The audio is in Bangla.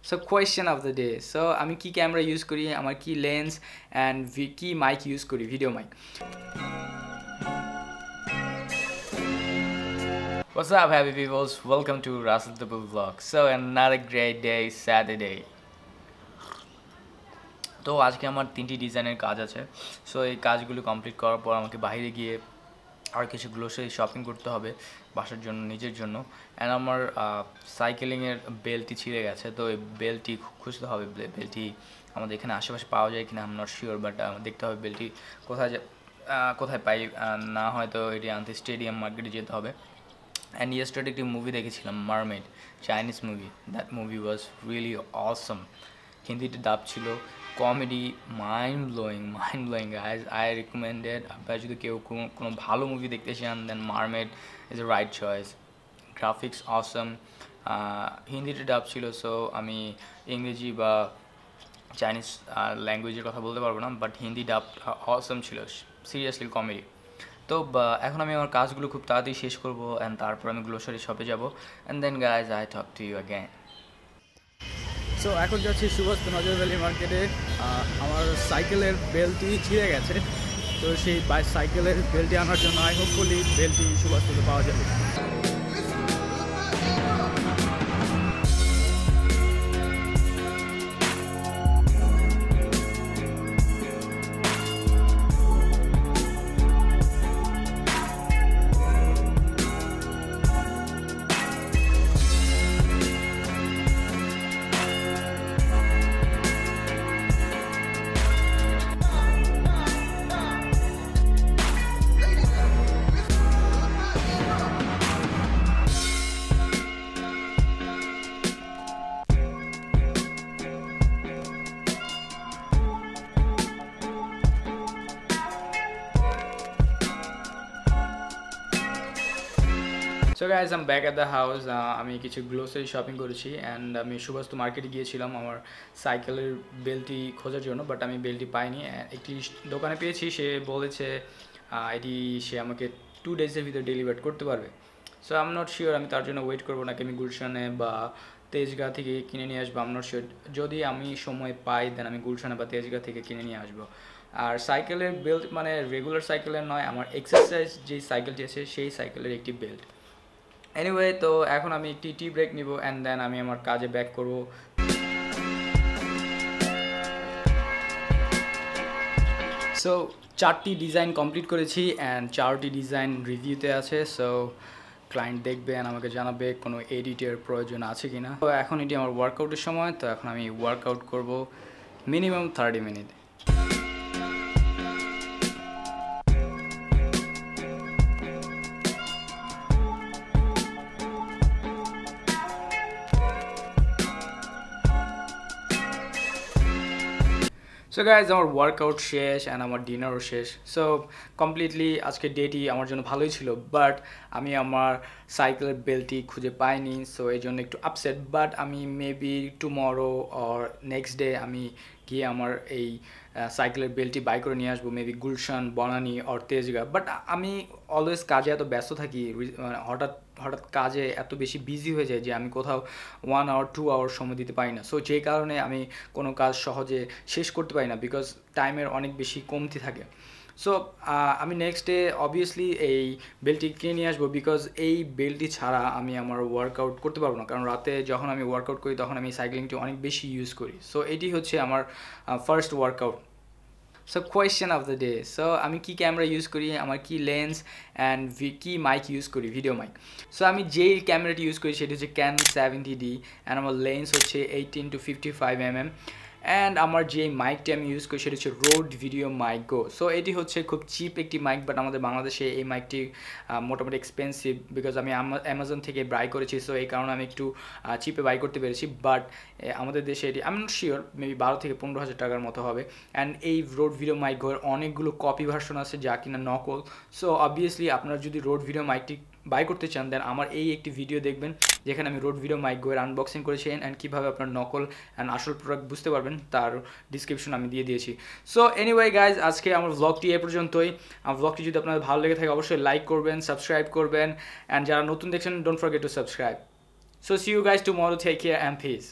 So question of the day. So আমি কি ক্যামেরা ইউজ করি, আমার কি লেন্স অ্যান্ড কি মাইক ইউজ করি, video mic. What's up happy peoples, welcome to Russell Double Vlog. So another great day, Saturday. তো আজকে আমার 3টি ডিজাইনের কাজ আছে। সো এই কাজগুলো কমপ্লিট করার পর আমাকে বাইরে গিয়ে আর কিছু গ্লোসারি শপিং করতে হবে বাসার জন্য, নিজের জন্য। অ্যান্ড আমার সাইকেলিংয়ের বেল্টটি ছিঁড়ে গেছে, তো এই বেল্টটি খুঁজতে হবে। বেল্টটি আমাদের এখানে আশেপাশে পাওয়া যায় কিনা I am not sure, but দেখতে হবে বেল্টটি কোথায় পাই। না হয়তো এটি আনতে স্টেডিয়াম মার্কেটে যেতে হবে। অ্যান্ড ইয়েস্টারডে একটি মুভি দেখেছিলাম, Mermaid, Chinese movie. That movie was really awesome. হিন্দিতে ডাব ছিল, comedy, mind blowing guys. I recommended, আপনারা যদি কেউ কোনো ভালো মুভি দেখতে চান then Mermaid is a right choice. Graphics awesome, হিন্দিতে ডাব ছিল, সো আমি ইংরেজি বা চাইনিজ ল্যাঙ্গুয়েজের কথা বলতে পারবো না, বাট হিন্দি ডাব অসম ছিল, সিরিয়াসলি কমেডি। তো এখন আমি আমার কাজগুলো খুব তাড়াতাড়ি শেষ করবো অ্যান্ড তারপর আমি গ্লোসারি শপে যাবো। And then guys I talk to you again. So এখন যাচ্ছি সুভাষ নজর ভ্যালি মার্কেটে। আমার সাইকেলের বেল্টটি ছিঁড়ে গেছে, তো সেই সাইকেলের বেল্টটি আনার জন্য হোপফুলি বেল্টটি সুভাষ থেকে পাওয়া যাবে। So guys um back at the house. আমি কিছু গ্লোসারি শপিং করেছি অ্যান্ড আমি সুভাষ মার্কেটে গিয়েছিলাম আমার সাইকেলের বেল্টটি খোঁজার জন্য, বাট আমি বেল্টটি পাইনি। একটি দোকানে পেয়েছি, সে বলেছে এটি সে আমাকে 2 ডেজের ভিতরে ডেলিভার করতে পারবে। So I am not sure, আমি তার জন্য ওয়েট করবো নাকি আমি গুলশানে বা তেজগাঁ থেকে কিনে নিয়ে আসবো। আই এম নট শিওর, যদি আমি সময় পাই দেন আমি গুলশানে বা তেজগাঁ থেকে কিনে নিয়ে আসবো। আর সাইকেলের বেল্ট মানে রেগুলার সাইকেলের নয়, আমার এক্সারসাইজ যেই সাইকেলটি আছে সেই সাইকেলের একটি বেল্ট। এনিওয়ে, তো এখন আমি একটি টি ব্রেক নিব অ্যান্ড দেন আমি আমার কাজে ব্যাক করব। সো 4টি ডিজাইন কমপ্লিট করেছি অ্যান্ড 4টি ডিজাইন রিভিউতে আছে। সো ক্লায়েন্ট দেখবে অ্যান্ড আমাকে জানাবে কোনো এডিটের প্রয়োজন আছে কি না। তো এখন এটি আমার ওয়ার্কআউটের সময়, তো এখন আমি ওয়ার্কআউট করব মিনিমাম 30 মিনিট। সো গাইজ আমার ওয়ার্কআউট শেষ অ্যান্ড আমার ডিনারও শেষ। সো কমপ্লিটলি আজকের ডেটি আমার জন্য ভালোই ছিল, বাট আমি আমার সাইকেলের বেল্টটি খুঁজে পাইনি। সো এই জন্য একটু আপসেট, বাট আমি maybe tomorrow or next day আমি গিয়ে আমার এই সাইকেলের বেল্টটি বাই করে নিয়ে আসবো, maybe Gulshan, Banani or Tejgaon. But আমি অলওয়েজ কাজে এত ব্যস্ত থাকি, হঠাৎ কাজে এত বেশি বিজি হয়ে যায় যে আমি কোথাও 1 আওয়ার 2 আওয়ার সময় দিতে পারি না। সো যেই কারণে আমি কোনো কাজ সহজে শেষ করতে পারি না, বিকজ টাইমের অনেক বেশি কমতি থাকে। সো আমি নেক্সট ডে অবভিয়াসলি এই বেল্টটি কিনে নিয়ে আসবো, বিকজ এই বেল্টটি ছাড়া আমি আমার ওয়ার্কআউট করতে পারবো না, কারণ রাতে যখন আমি ওয়ার্কআউট করি তখন আমি সাইক্লিংটি অনেক বেশি ইউজ করি। সো এটি হচ্ছে আমার first workout. So question of the day. So আমি কি ক্যামেরা ইউজ করি, আমার কি লেন্স অ্যান্ড কি মাইক ইউজ করি, ভিডিও মাইক। সো আমি যেই ক্যামেরাটি ইউজ করি সেটি হচ্ছে Canon 70D অ্যান্ড আমার লেন্স হচ্ছে 18 to 55 mm অ্যান্ড আমার যে মাইকটি আমি ইউজ করি সেটি হচ্ছে রোড ভিডিও মাইক গো। সো এটি হচ্ছে খুব চিপ একটি মাইক, বাট আমাদের বাংলাদেশে এই মাইকটি মোটামুটি এক্সপেন্সিভ, বিকজ আমি অ্যামাজন থেকে বাই করেছি। সো এই কারণে আমি একটু চিপে বাই করতে পেরেছি, বাট আমাদের দেশে এটি আমি নট শিওর, মেবি 12 থেকে 15,000 টাকার মতো হবে। অ্যান্ড এই রোড ভিডিও মাইক গোয়ের অনেকগুলো কপি ভার্সন আছে যা কিনা নকল। সো অবভিয়াসলি আপনারা যদি রোড ভিডিও মাইকটি বাই করতে চান দেন আমার এই একটি ভিডিও দেখবেন যেখানে আমি রোড ভিডিও মাইক গোয়ের আনবক্সিং করেছি অ্যান্ড কীভাবে আপনার নকল অ্যান্ড আসল প্রোডাক্ট বুঝতে পারবেন তার ডিসক্রিপশন আমি দিয়ে দিয়েছি। সো এনিওয়ে গাইজ, আজকে আমার ব্লগটি এ পর্যন্তই। আমার ব্লগটি যদি আপনাদের ভালো লেগে থাকে অবশ্যই লাইক করবেন, সাবস্ক্রাইব করবেন, অ্যান্ড যারা নতুন দেখছেন don't forget to subscribe. So see you guys tomorrow, take care and piece.